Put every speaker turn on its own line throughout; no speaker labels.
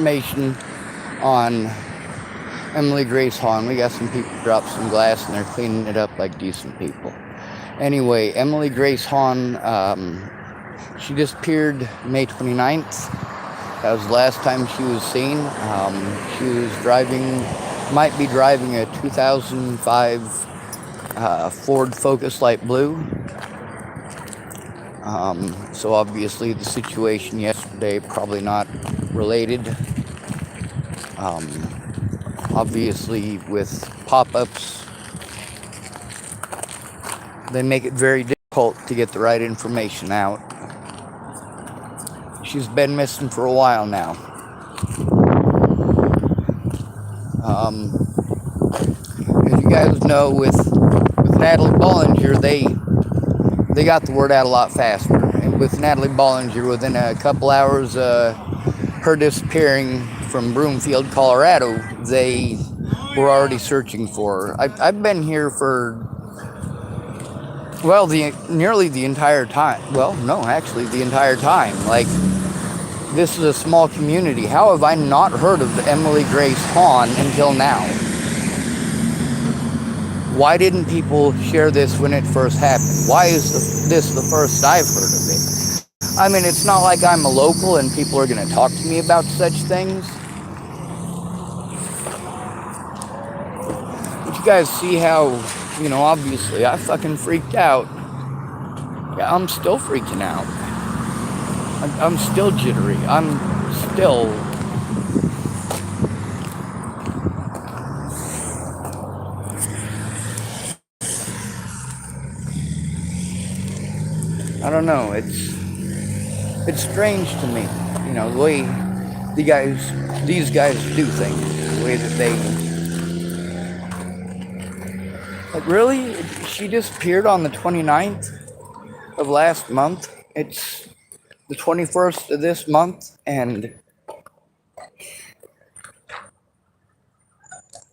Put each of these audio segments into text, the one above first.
information on Emily Grace Hahn. We got some people dropped some glass and they're cleaning it up like decent people. Anyway, Emily Grace Hahn, she disappeared May 29th. That was the last time she was seen. She was might be driving a 2005 Ford Focus Light Blue. So obviously the situation yesterday probably not related. Obviously with pop-ups, they make it very difficult to get the right information out. She's been missing for a while now. As you guys know, with Natalie Bollinger, they got the word out a lot faster. And with Natalie Bollinger, within a couple hours, her disappearing from Broomfield, Colorado, they were already searching for her. I've been here for, well, nearly the entire time. Well, no, actually, the entire time. Like, this is a small community. How have I not heard of Emily Grace Hahn until now? Why didn't people share this when it first happened? Why is this the first I've heard of it? I mean, it's not like I'm a local and people are going to talk to me about such things. But you guys see how, obviously I fucking freaked out. Yeah, I'm still freaking out. I'm still jittery. I'm still... I don't know, it's strange to me, the way these guys do things, the way that they... Like, really? She disappeared on the 29th of last month. It's the 21st of this month, and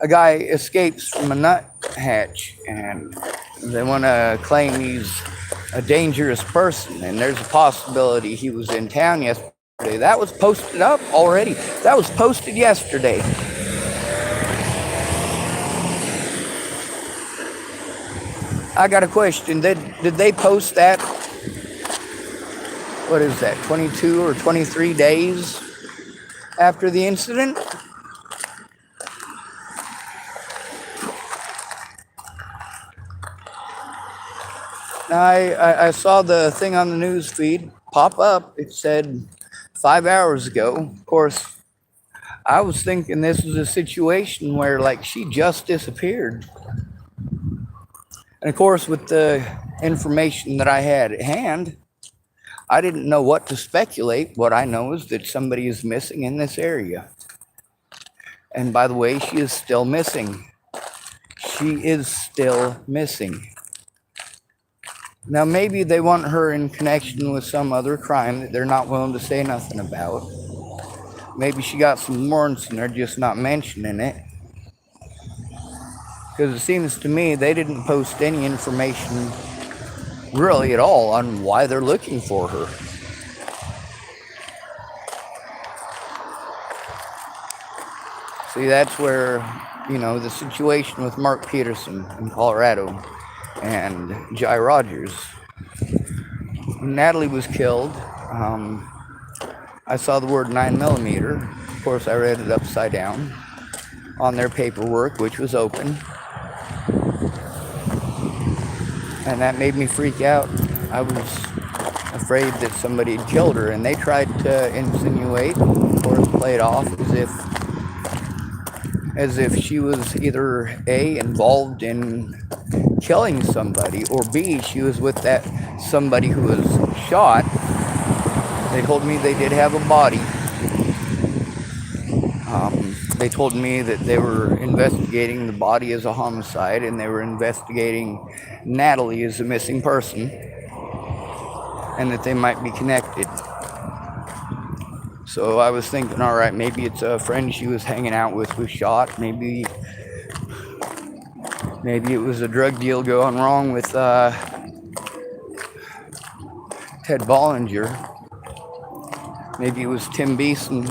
a guy escapes from a nut hatch, and they want to claim he's a dangerous person, and there's a possibility he was in town yesterday. That was posted up already. That was posted yesterday. I got a question. Did they post that? What is that, 22 or 23 days after the incident? I saw the thing on the news feed pop up. It said 5 hours ago. Of course, I was thinking this was a situation where, like, she just disappeared. And of course, with the information that I had at hand, I didn't know what to speculate. What I know is that somebody is missing in this area. And by the way, she is still missing. She is still missing. Now, maybe they want her in connection with some other crime that they're not willing to say nothing about. Maybe she got some warrants and they're just not mentioning it. Because it seems to me they didn't post any information really at all on why they're looking for her. See, that's where, the situation with Mark Peterson in Colorado and Jai Rogers. When Natalie was killed, I saw the word 9mm. Of course, I read it upside down on their paperwork, which was open. And that made me freak out. I was afraid that somebody had killed her, and they tried to insinuate, of course, play it off as if she was either A, involved in killing somebody, or B, she was with that somebody who was shot. They told me they did have a body. They told me that they were investigating the body as a homicide, and they were investigating Natalie as a missing person, and that they might be connected. So I was thinking, all right, maybe it's a friend she was hanging out with was shot. Maybe it was a drug deal going wrong with Ted Bollinger. Maybe it was Tim Beeson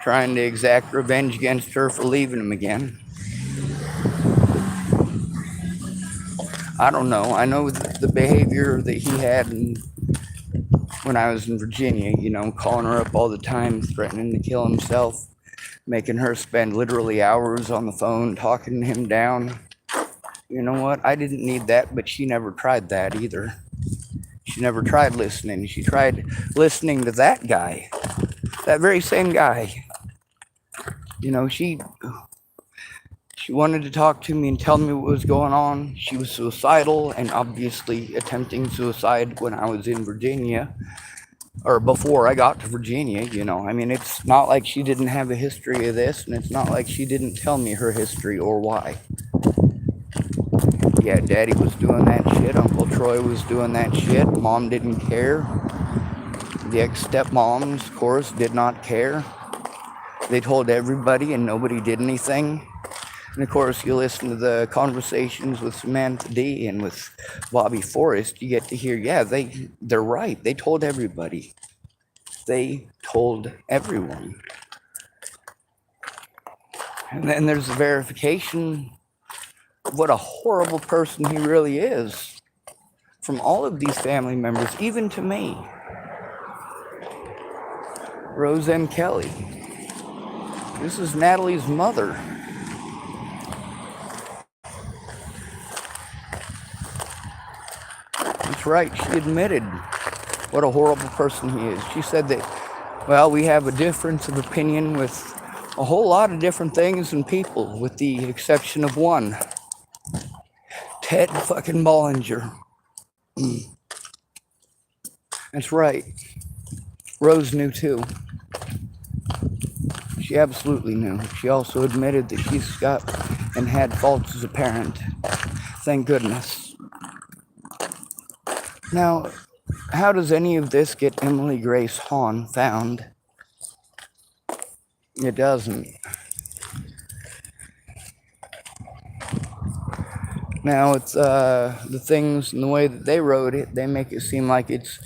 trying to exact revenge against her for leaving him again. I don't know. I know the behavior that he had when I was in Virginia, calling her up all the time, threatening to kill himself, making her spend literally hours on the phone talking him down. You know what? I didn't need that, but she never tried that either. She never tried listening. She tried listening to that guy, that very same guy. She wanted to talk to me and tell me what was going on. She was suicidal and obviously attempting suicide when I was in Virginia, or before I got to Virginia. I mean, it's not like she didn't have a history of this, and it's not like she didn't tell me her history or why. Yeah, Daddy was doing that shit. Uncle Troy was doing that shit. Mom didn't care. The ex-stepmoms, of course, did not care. They told everybody and nobody did anything. And of course, you listen to the conversations with Samantha D and with Bobby Forrest, you get to hear, yeah, they're right. They told everybody. They told everyone. And then there's the verification of what a horrible person he really is from all of these family members, even to me. Rose M. Kelly. This is Natalie's mother. That's right, she admitted what a horrible person he is. She said that, well, we have a difference of opinion with a whole lot of different things and people, with the exception of one. Ted fucking Bollinger. That's right. Rose knew too. She absolutely knew. She also admitted that she's got and had faults as a parent. Thank goodness. Now, how does any of this get Emily Grace Hahn found? It doesn't. Now, it's the things and the way that they wrote it, they make it seem like it's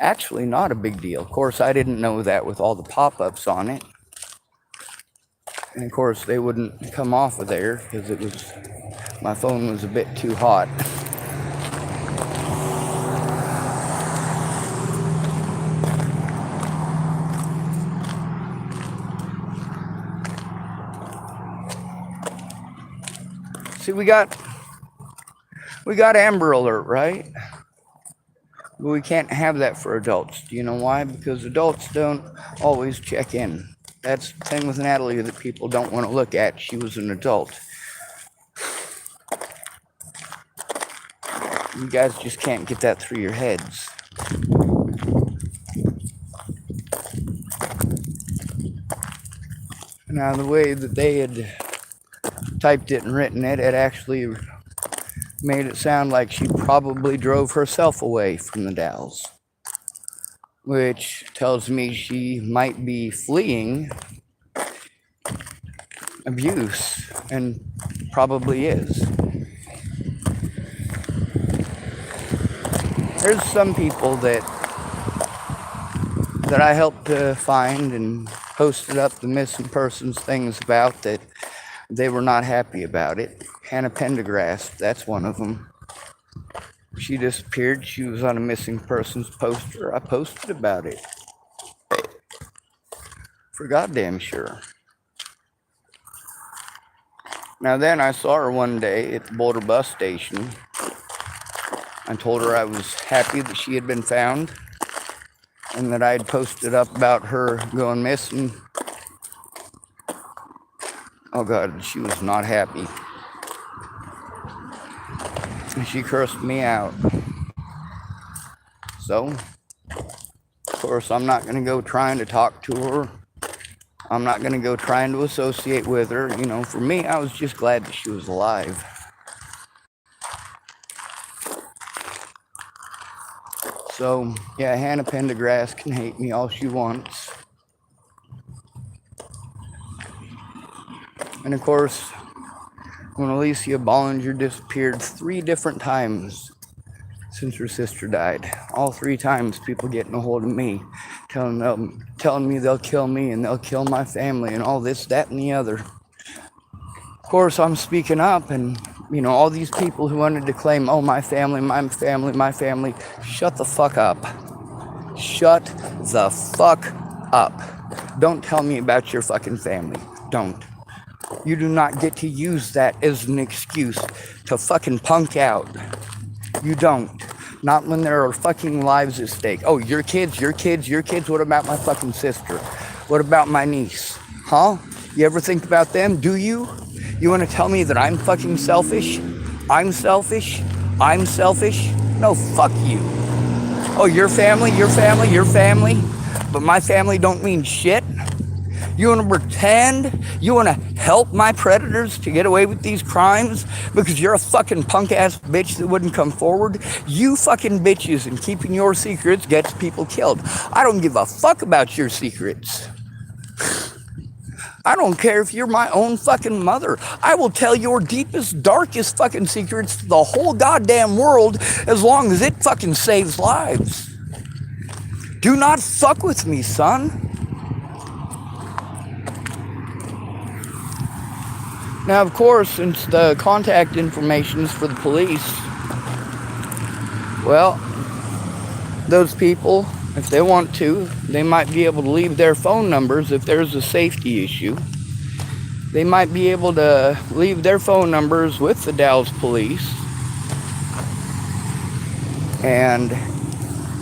actually not a big deal. Of course, I didn't know that with all the pop-ups on it. And of course, they wouldn't come off of there because my phone was a bit too hot. See, we got Amber Alert, right? But we can't have that for adults. Do you know why? Because adults don't always check in. That's the thing with Natalie that people don't want to look at. She was an adult. You guys just can't get that through your heads. Now, the way that they had typed it and written it, it actually made it sound like she probably drove herself away from the Dalles, which tells me she might be fleeing abuse, and probably is. There's some people that I helped to find and posted up the missing persons things about that they were not happy about it. Hannah Pendergrass, that's one of them. She disappeared. She was on a missing persons poster. I posted about it. For goddamn sure. Now then, I saw her one day at the Boulder bus station. I told her I was happy that she had been found and that I had posted up about her going missing. Oh God, she was not happy. She cursed me out. So, of course, I'm not going to go trying to talk to her. I'm not going to go trying to associate with her. For me, I was just glad that she was alive. So, yeah, Hannah Pendergrass can hate me all she wants. And of course, when Alicia Bollinger disappeared 3 different times since her sister died, all 3 times people getting a hold of me telling me they'll kill me and they'll kill my family and all this, that, and the other. Of course, I'm speaking up, and all these people who wanted to claim, oh, my family, my family, my family, shut the fuck up. Shut the fuck up. Don't tell me about your fucking family. Don't. You do not get to use that as an excuse to fucking punk out. You don't. Not when there are fucking lives at stake. Oh, your kids. What about my fucking sister? What about my niece? Huh? You ever think about them? Do you? You want to tell me that I'm fucking selfish? I'm selfish? I'm selfish? No, fuck you. Oh, your family, but my family don't mean shit? You want to pretend? You want to help my predators to get away with these crimes because you're a fucking punk-ass bitch that wouldn't come forward? You fucking bitches and keeping your secrets gets people killed. I don't give a fuck about your secrets. I don't care if you're my own fucking mother. I will tell your deepest, darkest fucking secrets to the whole goddamn world as long as it fucking saves lives. Do not fuck with me, son. Now, of course, since the contact information is for the police, well, those people, if they want to, they might be able to leave their phone numbers if there's a safety issue. They might be able to leave their phone numbers with the Dallas police. And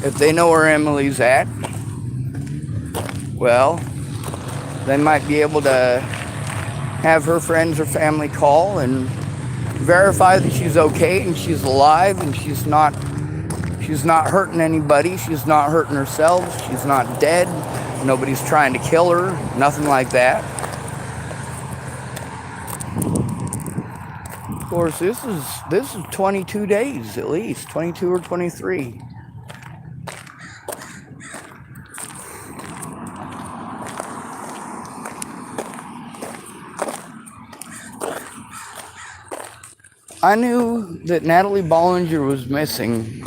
if they know where Emily's at, well, they might be able to have her friends or family call and verify that she's okay and she's alive and she's not hurting anybody. She's not hurting herself. She's not dead. Nobody's trying to kill her. Nothing like that. Of course, this is 22 days at least, 22 or 23. I knew that Natalie Bollinger was missing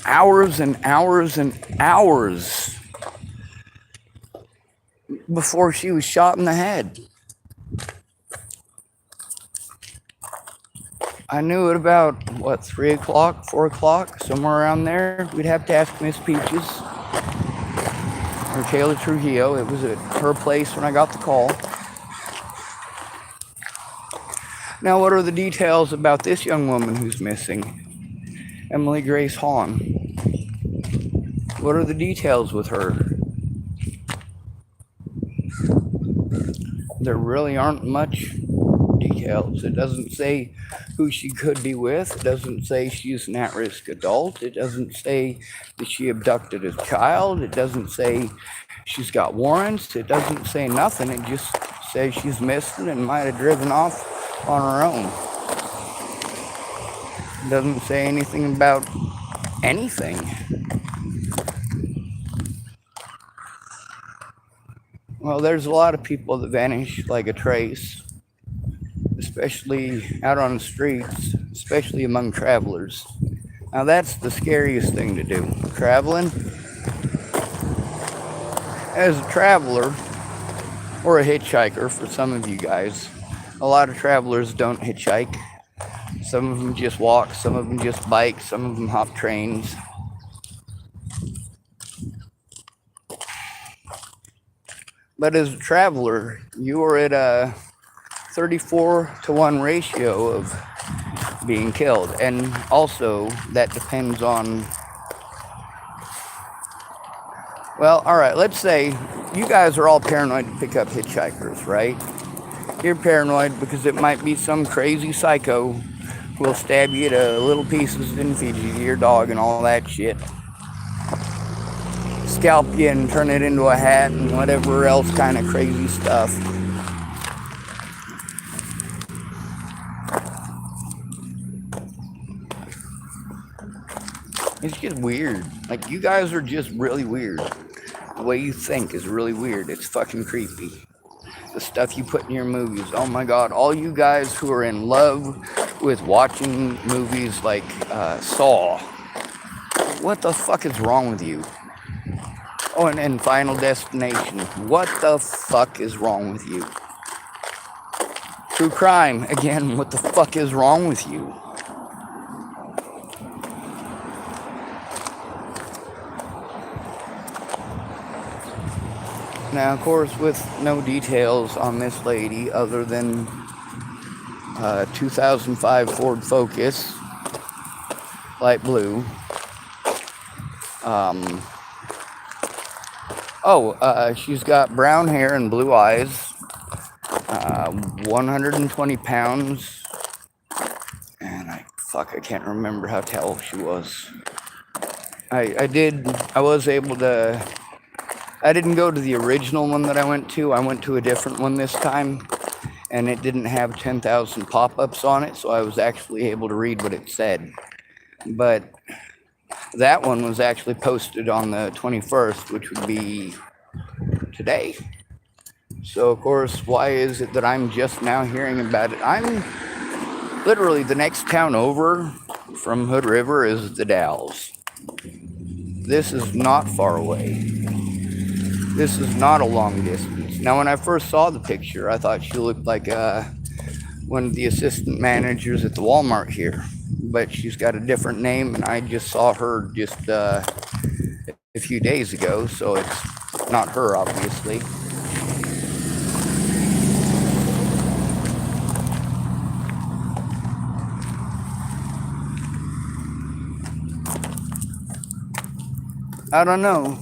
hours and hours and hours before she was shot in the head. I knew at about, 3 o'clock, 4 o'clock, somewhere around there. We'd have to ask Miss Peaches or Kayla Trujillo. It was at her place when I got the call. Now, what are the details about this young woman who's missing? Emily Grace Hahn. What are the details with her? There really aren't much details. It doesn't say who she could be with. It doesn't say she's an at-risk adult. It doesn't say that she abducted a child. It doesn't say she's got warrants. It doesn't say nothing. It just says she's missing and might have driven off on her own. It doesn't say anything about anything. Well, there's a lot of people that vanish like a trace, especially out on the streets, especially among travelers. Now that's the scariest thing to do, traveling. As a traveler, or a hitchhiker for some of you guys, a lot of travelers don't hitchhike. Some of them just walk, some of them just bike, some of them hop trains. But as a traveler, you are at a 34-to-1 ratio of being killed. And also, that depends on... Well, alright, let's say you guys are all paranoid to pick up hitchhikers, right? You're paranoid because it might be some crazy psycho who will stab you to little pieces and feed you to your dog and all that shit. Scalp you and turn it into a hat and whatever else kind of crazy stuff. It's just weird. Like, you guys are just really weird. The way you think is really weird. It's fucking creepy. The stuff you put in your movies. Oh my god, all you guys who are in love with watching movies like Saw. What the fuck is wrong with you? Oh, and Final Destination. What the fuck is wrong with you? True crime. Again, what the fuck is wrong with you? Now, of course, with no details on this lady other than 2005 Ford Focus, light blue. She's got brown hair and blue eyes, 120 pounds, and I can't remember how tall she was. I didn't go to the original one that I went to. I went to a different one this time, and it didn't have 10,000 pop-ups on it, so I was actually able to read what it said. But that one was actually posted on the 21st, which would be today. So, of course, why is it that I'm just now hearing about it? I'm literally the next town over from Hood River is the Dalles. This is not far away. This is not a long distance. Now, when I first saw the picture, I thought she looked like one of the assistant managers at the Walmart here. But she's got a different name, and I just saw her just a few days ago, so it's not her, obviously. I don't know.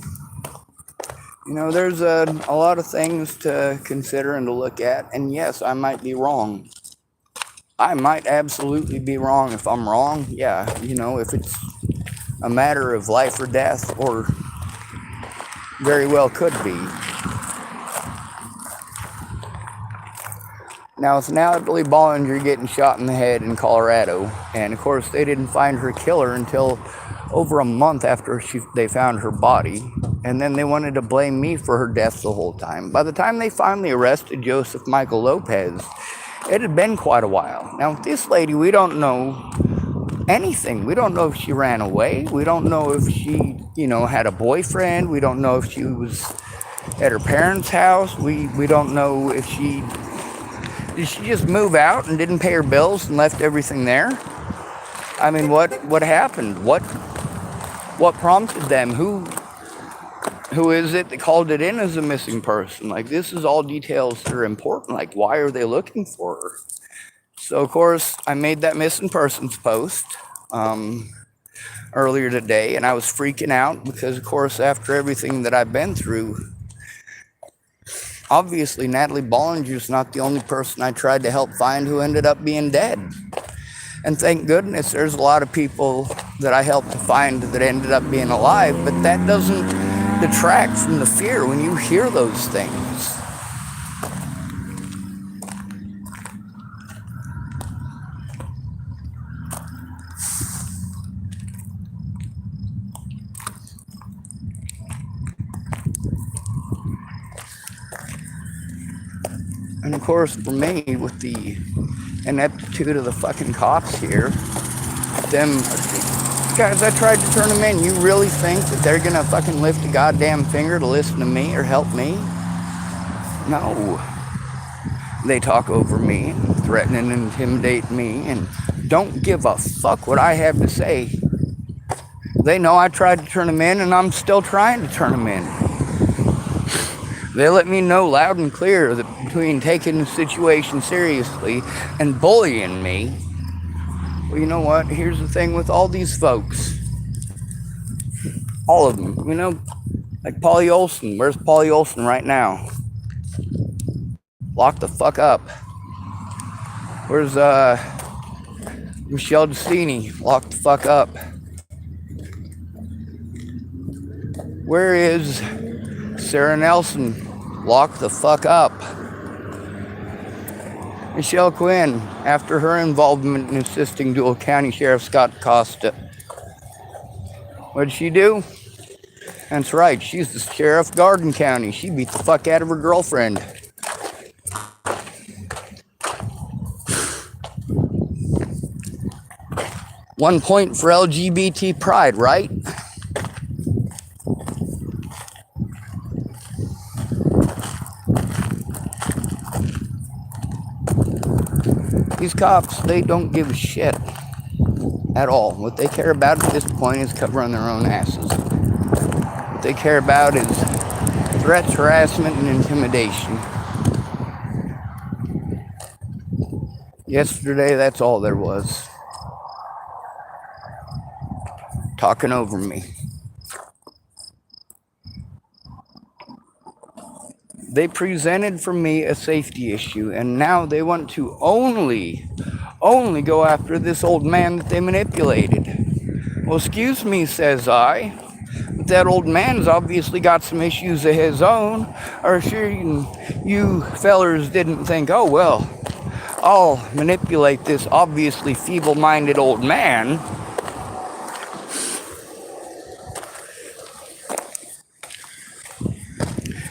You know, there's a lot of things to consider and to look at, and yes, I might be wrong. I might absolutely be wrong. If I'm wrong, yeah, you know, if it's a matter of life or death, or very well could be. Now, it's Natalie Bollinger getting shot in the head in Colorado, and of course, they didn't find her killer until over a month after they found her body, and then they wanted to blame me for her death the whole time. By the time they finally arrested Joseph Michael Lopez, it had been quite a while. Now, with this lady, we don't know anything. We don't know if she ran away. We don't know if she, had a boyfriend. We don't know if she was at her parents' house. We don't know if did she just move out and didn't pay her bills and left everything there? I mean, what happened? What prompted them? Who is it that called it in as a missing person? Like, this is all details that are important. Like, why are they looking for her? So, of course, I made that missing persons post earlier today, and I was freaking out because, of course, after everything that I've been through, obviously Natalie Bollinger's not the only person I tried to help find who ended up being dead. And thank goodness there's a lot of people that I helped to find that ended up being alive, but that doesn't detract from the fear when you hear those things. And of course, for me, with the ineptitude of the fucking cops here, guys, I tried to turn them in. You really think that they're gonna fucking lift a goddamn finger to listen to me or help me? No. They talk over me, threaten and intimidate me, and don't give a fuck what I have to say. They know I tried to turn them in, and I'm still trying to turn them in. They let me know loud and clear that between taking the situation seriously and bullying me, well, you know what? Here's the thing with all these folks. All of them. Like Polly Olson. Where's Polly Olson right now? Lock the fuck up. Where's Michelle Destini? Lock the fuck up. Where is Sarah Nelson? Lock the fuck up. Michelle Quinn, after her involvement in assisting Dual County Sheriff Scott Costa. What did she do? That's right, she's the sheriff of Garden County. She beat the fuck out of her girlfriend. One point for LGBT pride, right? These cops, they don't give a shit at all. What they care about at this point is covering their own asses. What they care about is threats, harassment, and intimidation. Yesterday, that's all there was. Talking over me. They presented for me a safety issue, and now they want to only go after this old man that they manipulated. Well, excuse me, says I. But that old man's obviously got some issues of his own. Or sure, you fellers didn't think, oh, well, I'll manipulate this obviously feeble-minded old man.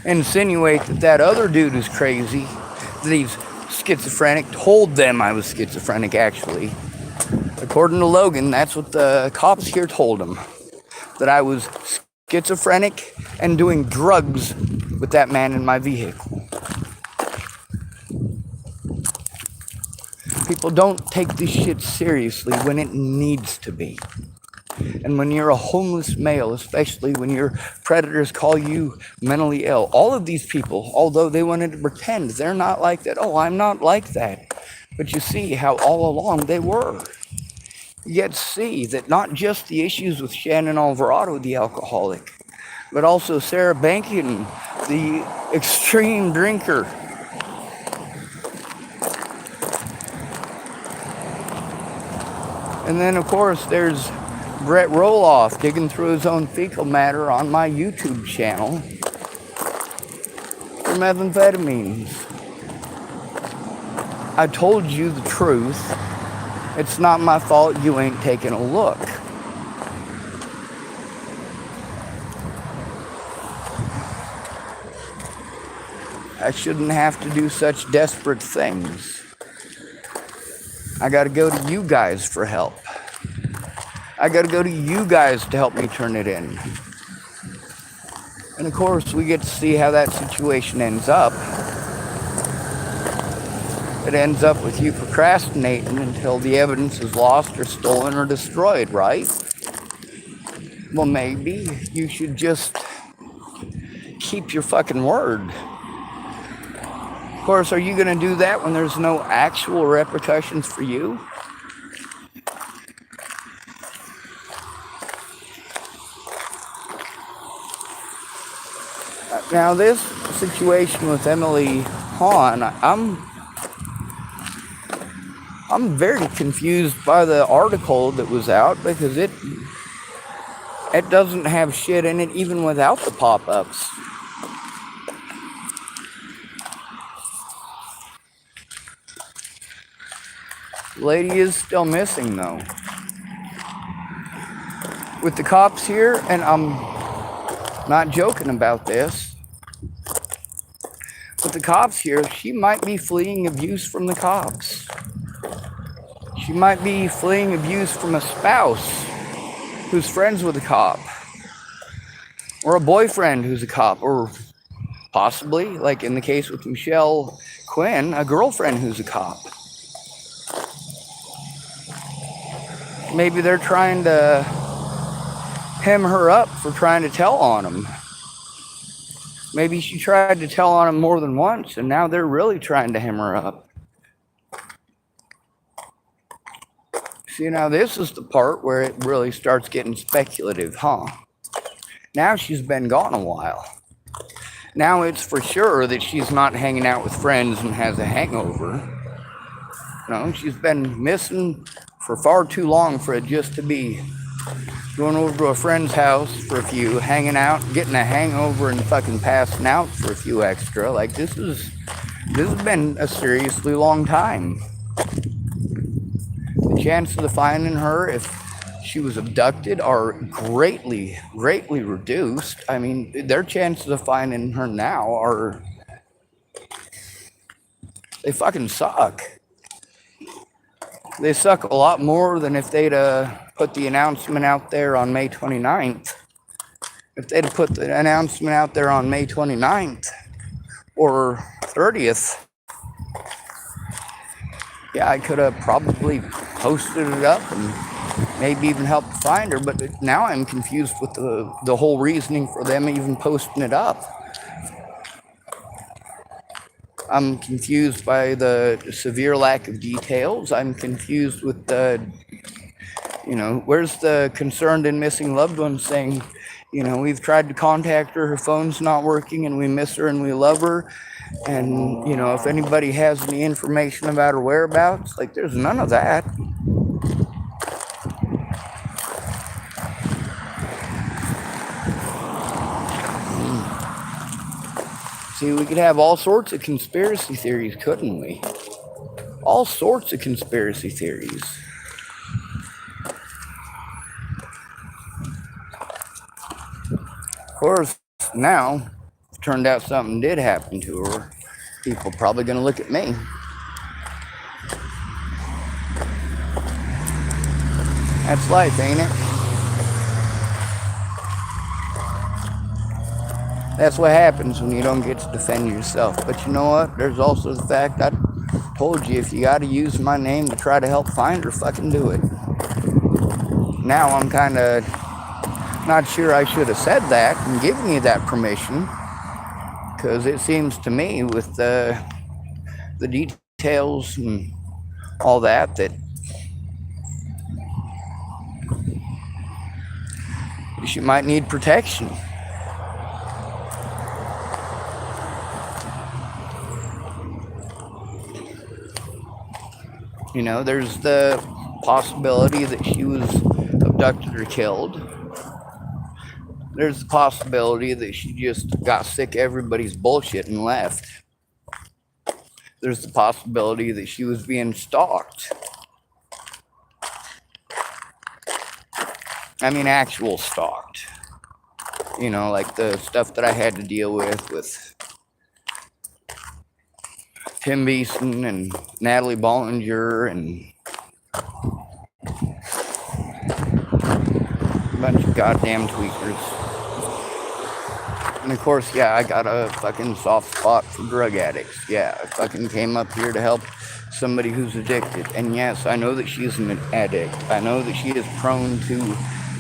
Insinuate that other dude is crazy, that he's schizophrenic. Told them I was schizophrenic, actually. According to Logan, that's what the cops here told him. That I was schizophrenic and doing drugs with that man in my vehicle. People don't take this shit seriously when it needs to be. And when you're a homeless male, especially when your predators call you mentally ill, all of these people, although they wanted to pretend they're not like that, oh, I'm not like that. But you see how all along they were. You get to see that not just the issues with Shannon Alvarado, the alcoholic, but also Sarah Bankin, the extreme drinker. And then, of course, there's Brett Roloff digging through his own fecal matter on my YouTube channel for methamphetamines. I told you the truth. It's not my fault you ain't taking a look. I shouldn't have to do such desperate things. I gotta go to you guys for help. I gotta go to you guys to help me turn it in. And of course, we get to see how that situation ends up. It ends up with you procrastinating until the evidence is lost or stolen or destroyed, right? Well, maybe you should just keep your fucking word. Of course, are you gonna do that when there's no actual repercussions for you? Now, this situation with Emily Hahn, I'm very confused by the article that was out because it doesn't have shit in it even without the pop-ups. The lady is still missing, though. With the cops here, and I'm not joking about this, with the cops here, she might be fleeing abuse from the cops. She might be fleeing abuse from a spouse who's friends with a cop, or a boyfriend who's a cop, or possibly, like in the case with Michelle Quinn, a girlfriend who's a cop. Maybe they're trying to hem her up for trying to tell on him. Maybe she tried to tell on him more than once, and now they're really trying to hem her up. See, now this is the part where it really starts getting speculative, huh? Now she's been gone a while. Now it's for sure that she's not hanging out with friends and has a hangover. No, she's been missing for far too long for it just to be going over to a friend's house for a few, hanging out, getting a hangover, and fucking passing out for a few extra. Like, this has been a seriously long time. The chances of finding her if she was abducted are greatly reduced. I mean, their chances of finding her now are, they fucking suck. They suck a lot more than if they'd put the announcement out there on May 29th. If they'd have put the announcement out there on May 29th or 30th, Yeah, I could have probably posted it up and maybe even helped find her, but now I'm confused with the whole reasoning for them even posting it up. I'm confused by the severe lack of details. I'm confused with where's the concerned and missing loved one saying, we've tried to contact her, her phone's not working, and we miss her and we love her. And, if anybody has any information about her whereabouts, like, there's none of that. See, we could have all sorts of conspiracy theories, couldn't we? All sorts of conspiracy theories. Of course, now, it turned out something did happen to her. People probably going to look at me. That's life, ain't it? That's what happens when you don't get to defend yourself. But you know what? There's also the fact I told you, if you got to use my name to try to help find her, fucking do it. Now I'm kind of not sure I should have said that and given you that permission, because it seems to me with the details and all that she might need protection. There's the possibility that she was abducted or killed. There's the possibility that she just got sick of everybody's bullshit and left. There's the possibility that she was being stalked. I mean, actual stalked. Like the stuff that I had to deal with Tim Beeson and Natalie Bollinger and a bunch of goddamn tweakers. And of course, yeah, I got a fucking soft spot for drug addicts. Yeah, I fucking came up here to help somebody who's addicted. And yes, I know that she's an addict. I know that she is prone to,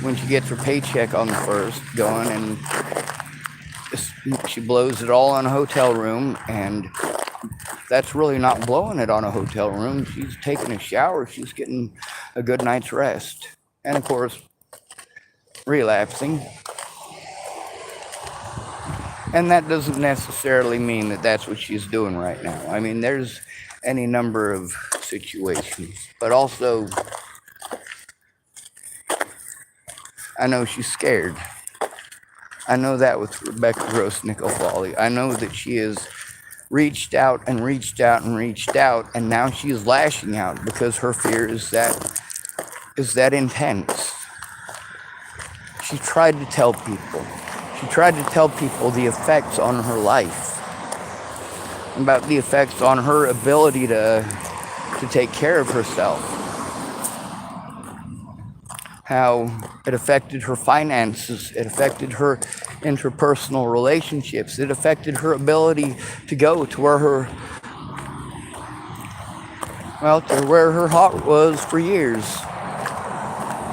when she gets her paycheck on the first, going and she blows it all on a hotel room. And that's really not blowing it on a hotel room. She's taking a shower. She's getting a good night's rest. And of course, relapsing. And that doesn't necessarily mean that that's what she's doing right now. I mean, there's any number of situations. But also, I know she's scared. I know that with Rebecca Gross Nickel-Foley. I know that she has reached out and reached out and reached out, and now she is lashing out because her fear is that intense. She tried to tell people. She tried to tell people the effects on her life, about the effects on her ability to take care of herself, how it affected her finances, it affected her interpersonal relationships, it affected her ability to go to where her heart was for years.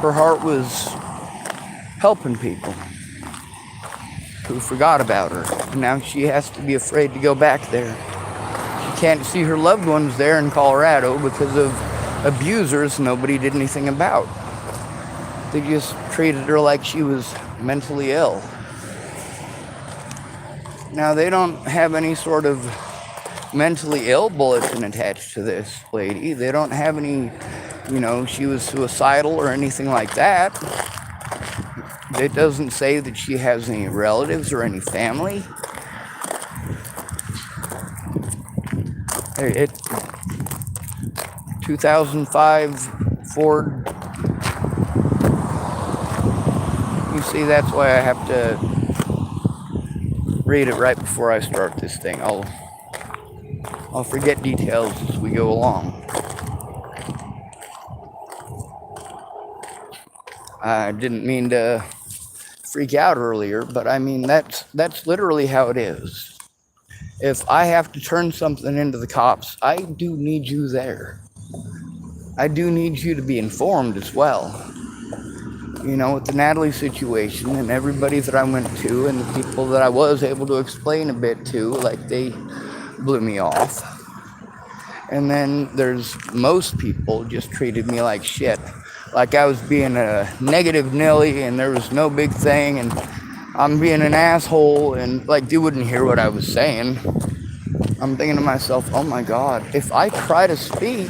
Her heart was helping people who forgot about her. And now she has to be afraid to go back there. She can't see her loved ones there in Colorado because of abusers nobody did anything about. They just treated her like she was mentally ill. Now, they don't have any sort of mentally ill bulletin attached to this lady. They don't have any, she was suicidal or anything like that. It doesn't say that she has any relatives or any family. 2005 Ford. You see, that's why I have to read it right before I start this thing. I'll forget details as we go along. I didn't mean to freak out earlier, but I mean, that's literally how it is. If I have to turn something into the cops, I do need you there. I do need you to be informed as well. You know, with the Natalie situation and everybody that I went to and the people that I was able to explain a bit to, like they blew me off. And then there's most people just treated me like shit. Like I was being a negative Nelly and there was no big thing and I'm being an asshole and like they wouldn't hear what I was saying. I'm thinking to myself, oh my God, if I try to speak,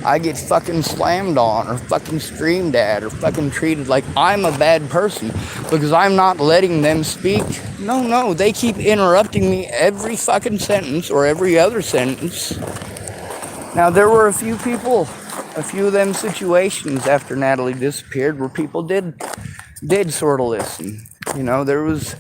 I get fucking slammed on or fucking screamed at or fucking treated like I'm a bad person because I'm not letting them speak. No, they keep interrupting me every fucking sentence or every other sentence. Now, there were a few of them situations after Natalie disappeared where people did sort of listen. You know, there was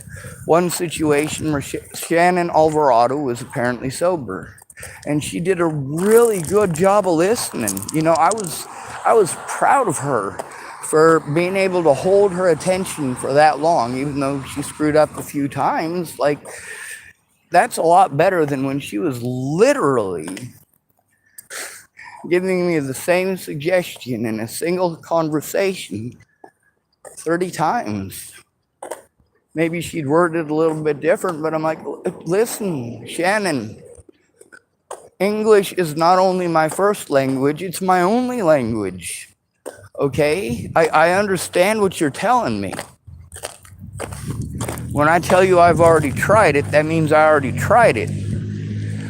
one situation where Shannon Alvarado was apparently sober, and she did a really good job of listening. You know, I was proud of her for being able to hold her attention for that long, even though she screwed up a few times. Like, that's a lot better than when she was literally giving me the same suggestion in a single conversation 30 times. Maybe she'd worded it a little bit different, but I'm like, listen, Shannon, English is not only my first language, it's my only language. Okay? I understand what you're telling me. When I tell you I've already tried it, that means I already tried it.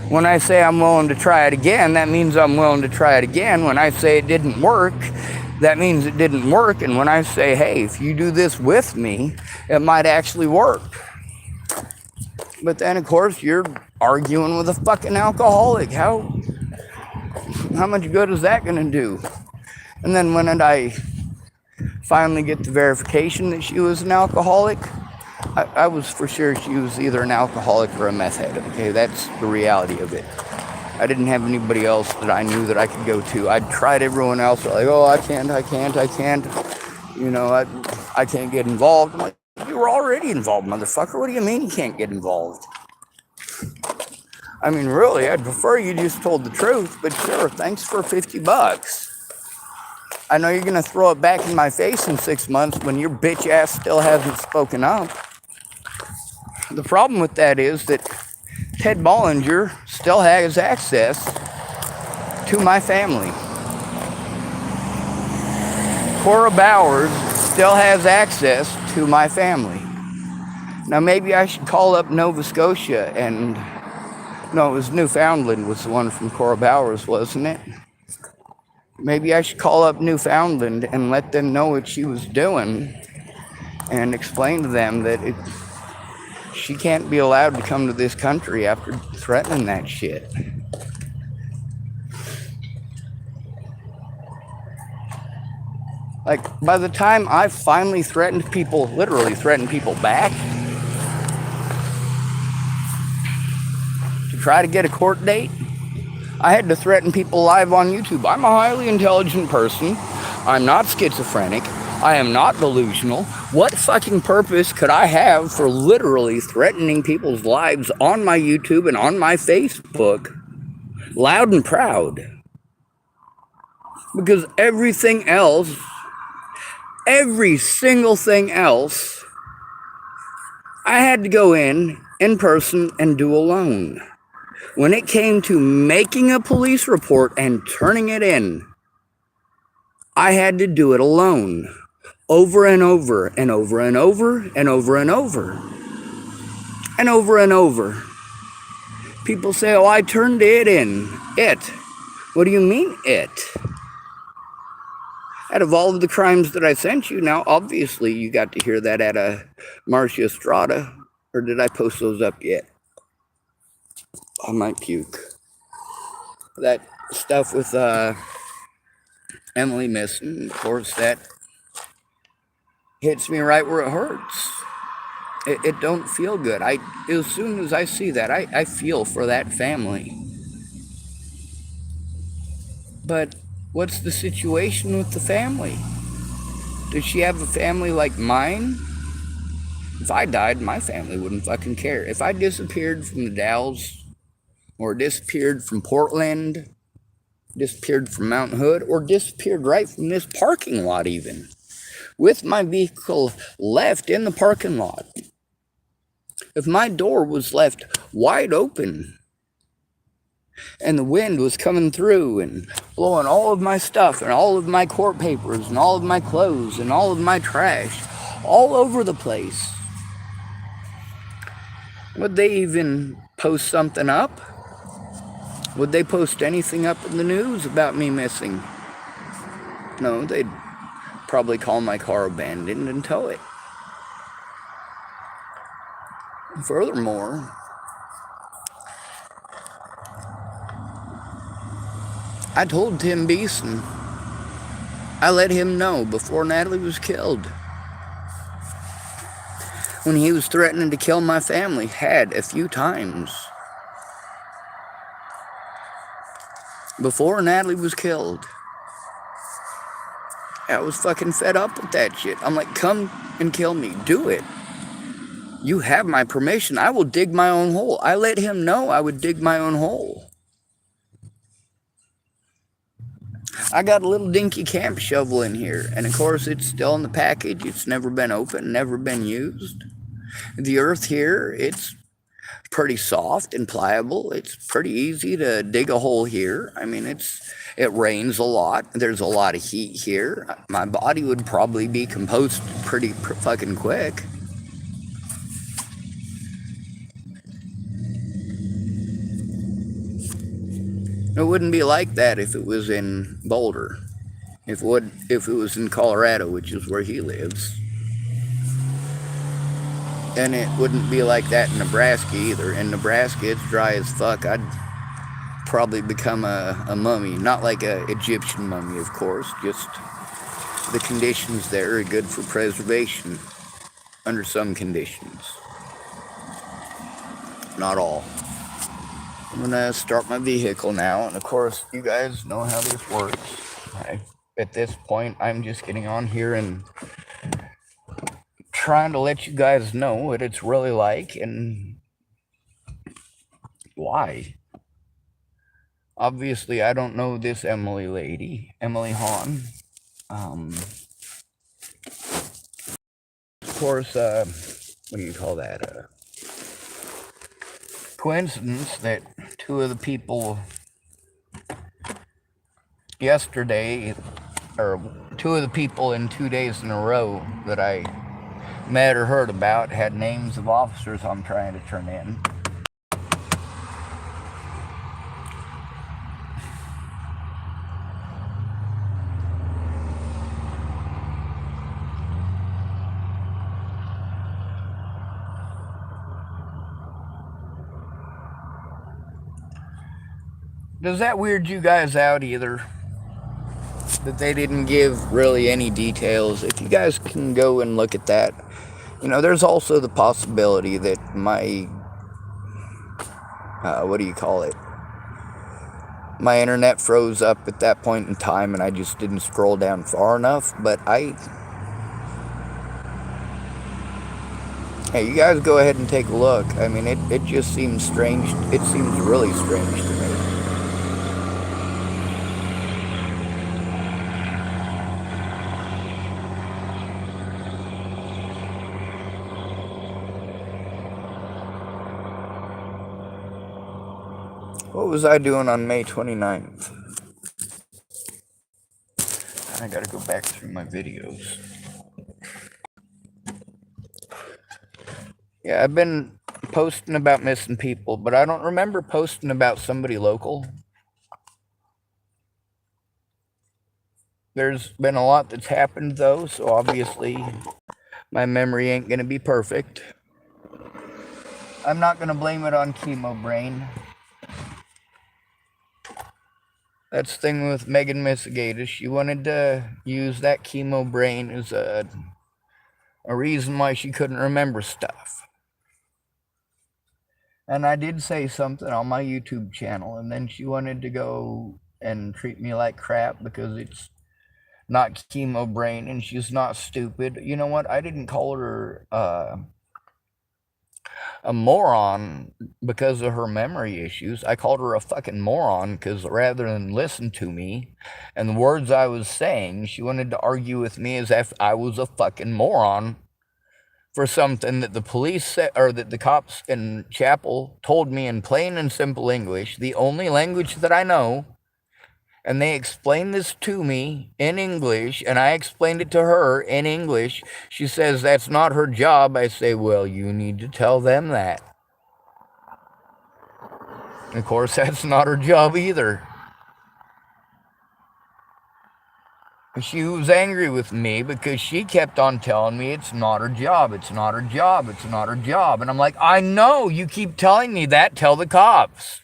When I say I'm willing to try it again, that means I'm willing to try it again. When I say it didn't work, that means it didn't work. And when I say, hey, if you do this with me, it might actually work. But then, of course, you're arguing with a fucking alcoholic. How much good is that going to do? And then when did I finally get the verification that she was an alcoholic? I was for sure she was either an alcoholic or a meth head. Okay, that's the reality of it. I didn't have anybody else that I knew that I could go to. I'd tried everyone else. Like, oh, I can't. You know, I can't get involved. I'm like, you were already involved, motherfucker. What do you mean you can't get involved? I mean, really, I'd prefer you just told the truth, but sure, thanks for $50. I know you're going to throw it back in my face in 6 months when your bitch ass still hasn't spoken up. The problem with that is that Ted Bollinger still has access to my family. Cora Bowers still has access to my family. Now maybe I should call up Nova Scotia and... No, it was Newfoundland was the one from Cora Bowers, wasn't it? Maybe I should call up Newfoundland and let them know what she was doing and explain to them that she can't be allowed to come to this country after threatening that shit. Like, by the time I finally literally threatened people back to try to get a court date, I had to threaten people live on YouTube. I'm a highly intelligent person. I'm not schizophrenic. I am not delusional. What fucking purpose could I have for literally threatening people's lives on my YouTube and on my Facebook, loud and proud? Because every single thing else, I had to go in person and do alone. When it came to making a police report and turning it in, I had to do it alone. Over and over and over and over and over and over and over and over. People say, oh, I turned it in. It. What do you mean, it? Out of all of the crimes that I sent you, now obviously you got to hear that at a Marcia Estrada. Or did I post those up yet? I might puke. That stuff with Emily missing, of course, that hits me right where it hurts. It don't feel good. As soon as I see that, I feel for that family. But what's the situation with the family? Does she have a family like mine? If I died, my family wouldn't fucking care. If I disappeared from the Dalles or disappeared from Portland, disappeared from Mount Hood, or disappeared right from this parking lot even, with my vehicle left in the parking lot. If my door was left wide open and the wind was coming through and blowing all of my stuff and all of my court papers and all of my clothes and all of my trash all over the place, would they even post something up? Would they post anything up in the news about me missing? No, they'd probably call my car abandoned and tow it. Furthermore, I told Tim Beeson, I let him know before Natalie was killed. When he was threatening to kill my family, had a few times. Before Natalie was killed. I was fucking fed up with that shit. I'm like, come and kill me. Do it. You have my permission. I will dig my own hole. I let him know I would dig my own hole. I got a little dinky camp shovel in here. And of course, it's still in the package. It's never been opened, never been used. The earth here, it's pretty soft and pliable. It's pretty easy to dig a hole here. I mean, it rains a lot. There's a lot of heat here. My body would probably be composted pretty fucking quick. It wouldn't be like that if it was in Boulder. If it was in Colorado, which is where he lives. And it wouldn't be like that in Nebraska either. In Nebraska, it's dry as fuck. I'd probably become a mummy. Not like an Egyptian mummy, of course. Just the conditions there are good for preservation under some conditions. Not all. I'm gonna start my vehicle now, and of course, you guys know how this works. At this point, I'm just getting on here and trying to let you guys know what it's really like and why. Obviously, I don't know this Emily lady, Emily Hahn. Of course, what do you call that? Coincidence that two of the people yesterday, or two of the people in 2 days in a row that I met or heard about had names of officers I'm trying to turn in. Does that weird you guys out either? That they didn't give really any details. If you guys can go and look at that, you know, there's also the possibility that my, what do you call it? My internet froze up at that point in time and I just didn't scroll down far enough. But hey, you guys go ahead and take a look. I mean, it just seems strange. It seems really strange to me. What was I doing on May 29th? I gotta go back through my videos. Yeah, I've been posting about missing people, but I don't remember posting about somebody local. There's been a lot that's happened, though, so obviously my memory ain't gonna be perfect. I'm not gonna blame it on chemo brain. That's the thing with Megan Misigatis. She wanted to use that chemo brain as a reason why she couldn't remember stuff. And I did say something on my YouTube channel, and then she wanted to go and treat me like crap because it's not chemo brain and she's not stupid. You know what? I didn't call her a moron because of her memory issues. I called her a fucking moron because rather than listen to me and the words I was saying, she wanted to argue with me as if I was a fucking moron for something that the police said, or that the cops in Chapel told me in plain and simple English, the only language that I know. And they explained this to me in English, and I explained it to her in English. She says that's not her job. I say, well, you need to tell them that. And of course, that's not her job either. She was angry with me because she kept on telling me it's not her job, it's not her job, it's not her job. And I'm like, I know, you keep telling me that, tell the cops.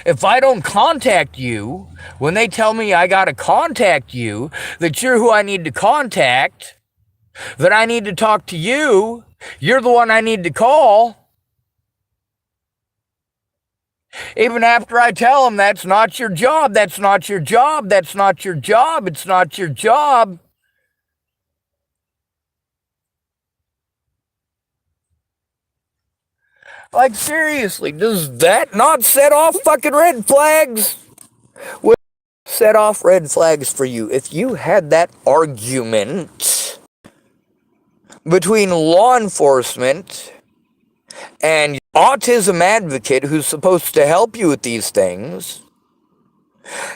If I don't contact you, when they tell me I gotta contact you, that you're who I need to contact, that I need to talk to you, you're the one I need to call. Even after I tell them that's not your job, that's not your job, that's not your job, it's not your job. Like, seriously, does that not set off fucking red flags? Well, set off red flags for you if you had that argument between law enforcement and autism advocate who's supposed to help you with these things,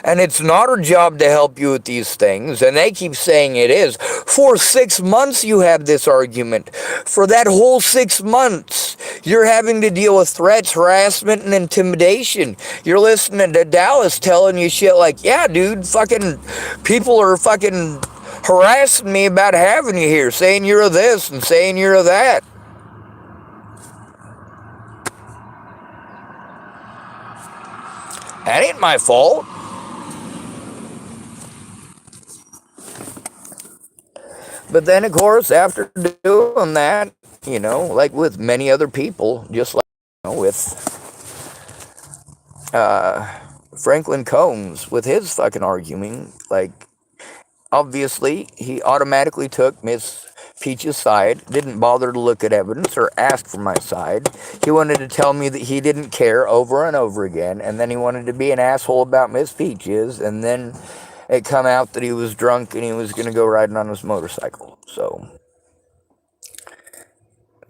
and it's not her job to help you with these things, and they keep saying it is. For 6 months you have this argument. For that whole 6 months, you're having to deal with threats, harassment, and intimidation. You're listening to Dallas telling you shit like, yeah, dude, fucking people are fucking harassing me about having you here, saying you're a this and saying you're a that. That ain't my fault. But then, of course, after doing that, like with many other people, just like with Franklin Combs, with his fucking arguing, like, obviously, he automatically took Miss Peach's side, didn't bother to look at evidence or ask for my side. He wanted to tell me that he didn't care over and over again, and then he wanted to be an asshole about Miss Peach's, and then it come out that he was drunk and he was going to go riding on his motorcycle. So,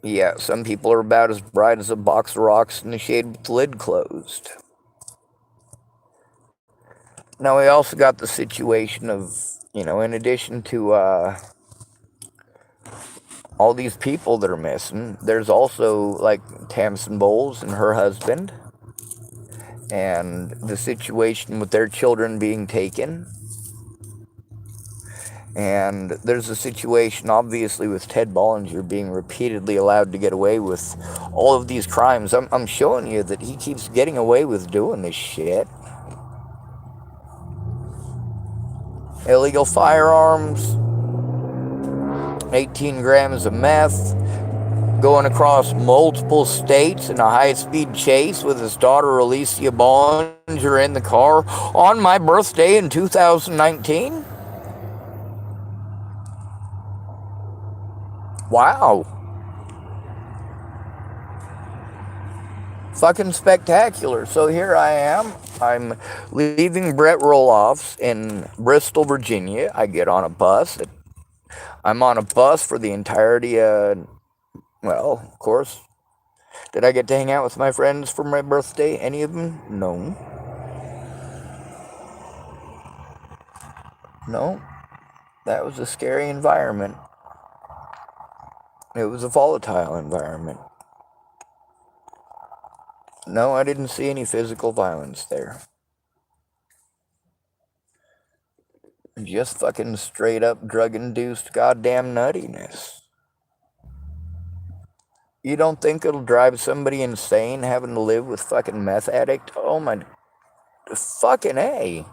yeah, some people are about as bright as a box of rocks in the shade with the lid closed. Now, we also got the situation of, in addition to all these people that are missing, there's also, like, Tamsin Bowles and her husband, and the situation with their children being taken. And there's a situation, obviously, with Ted Bollinger being repeatedly allowed to get away with all of these crimes. I'm showing you that he keeps getting away with doing this shit. Illegal firearms, 18 grams of meth, going across multiple states in a high-speed chase with his daughter Alicia Bollinger in the car on my birthday in 2019. Wow. Fucking spectacular. So here I am. I'm leaving Brett Roloff's in Bristol, Virginia. I get on a bus. I'm on a bus for the entirety of, well, of course. Did I get to hang out with my friends for my birthday? Any of them? No. No. That was a scary environment. It was a volatile environment. No, I didn't see any physical violence there. Just fucking straight up drug-induced goddamn nuttiness. You don't think it'll drive somebody insane having to live with fucking meth addict? Oh my fucking A.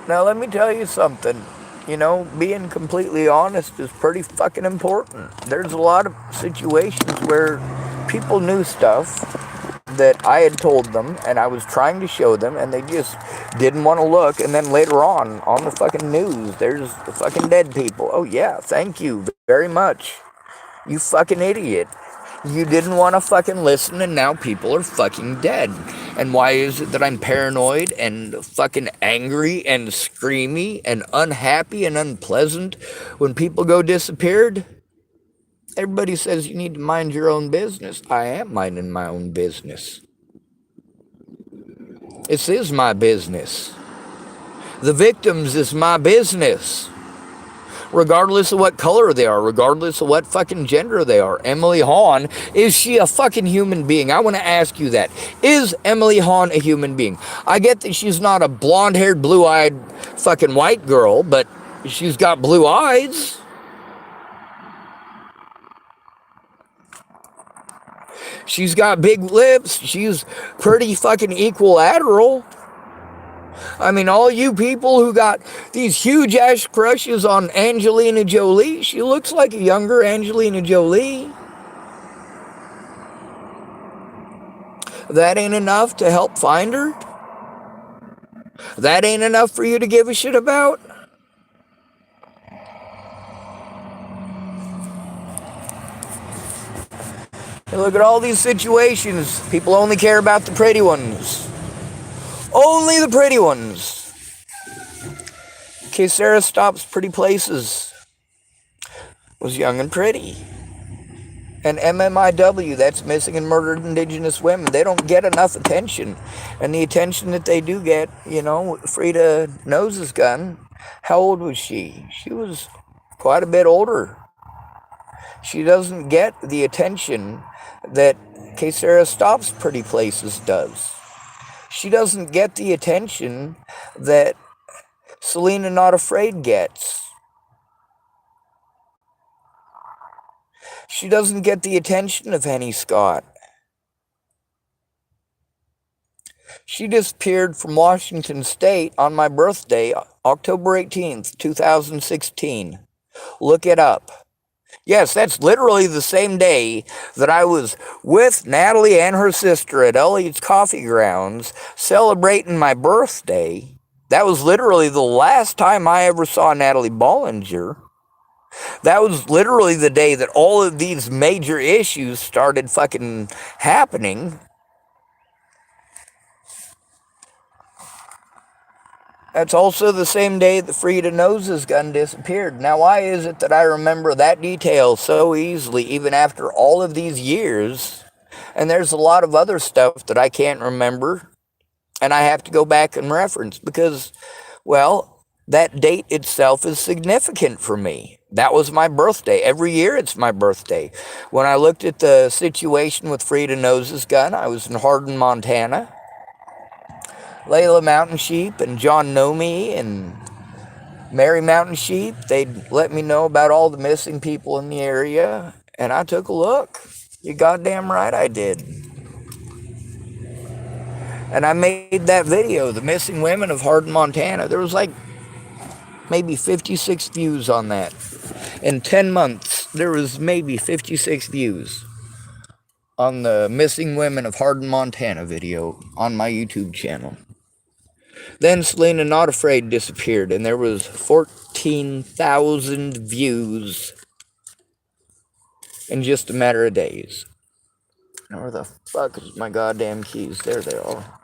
Now let me tell you something. Being completely honest is pretty fucking important. There's a lot of situations where people knew stuff that I had told them and I was trying to show them, and they just didn't want to look. And then later on the fucking news, there's the fucking dead people. Oh yeah, thank you very much. You fucking idiot. You didn't want to fucking listen, and now people are fucking dead. And why is it that I'm paranoid and fucking angry and screamy and unhappy and unpleasant when people go disappeared? Everybody says you need to mind your own business. I am minding my own business. This is my business. The victims is my business. Regardless of what color they are, regardless of what fucking gender they are. Emily Hahn, is she a fucking human being? I want to ask you that. Is Emily Hahn a human being? I get that she's not a blonde-haired, blue-eyed fucking white girl, but she's got blue eyes. She's got big lips. She's pretty fucking equilateral. I mean, all you people who got these huge ass crushes on Angelina Jolie, she looks like a younger Angelina Jolie. That ain't enough to help find her? That ain't enough for you to give a shit about? And look at all these situations. People only care about the pretty ones. Only the pretty ones. Sarah Stops Pretty Places was young and pretty. And MMIW, that's Missing and Murdered Indigenous Women, they don't get enough attention. And the attention that they do get, you know, Frida Nose's gun, how old was she? She was quite a bit older. She doesn't get the attention that Sarah Stops Pretty Places does. She doesn't get the attention that Selena Not Afraid gets. She doesn't get the attention of Henny Scott. She disappeared from Washington State on my birthday, October 18th, 2016. Look it up. Yes, that's literally the same day that I was with Natalie and her sister at Elliot's Coffee Grounds celebrating my birthday. That was literally the last time I ever saw Natalie Bollinger. That was literally the day that all of these major issues started fucking happening. That's also the same day that Frida Nose's gun disappeared. Now, why is it that I remember that detail so easily, even after all of these years? And there's a lot of other stuff that I can't remember, and I have to go back and reference because, well, that date itself is significant for me. That was my birthday. Every year it's my birthday. When I looked at the situation with Frida Nose's gun, I was in Hardin, Montana. Layla Mountain Sheep and John Nomi and Mary Mountain Sheep, they'd let me know about all the missing people in the area, and I took a look. You goddamn right I did. And I made that video, The Missing Women of Hardin, Montana. There was like maybe 56 views on that. In 10 months, there was maybe 56 views on the Missing Women of Hardin, Montana video on my YouTube channel. Then Selena Not Afraid disappeared, and there was 14,000 views in just a matter of days. Now where the fuck is my goddamn keys? There they are.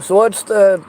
So what's the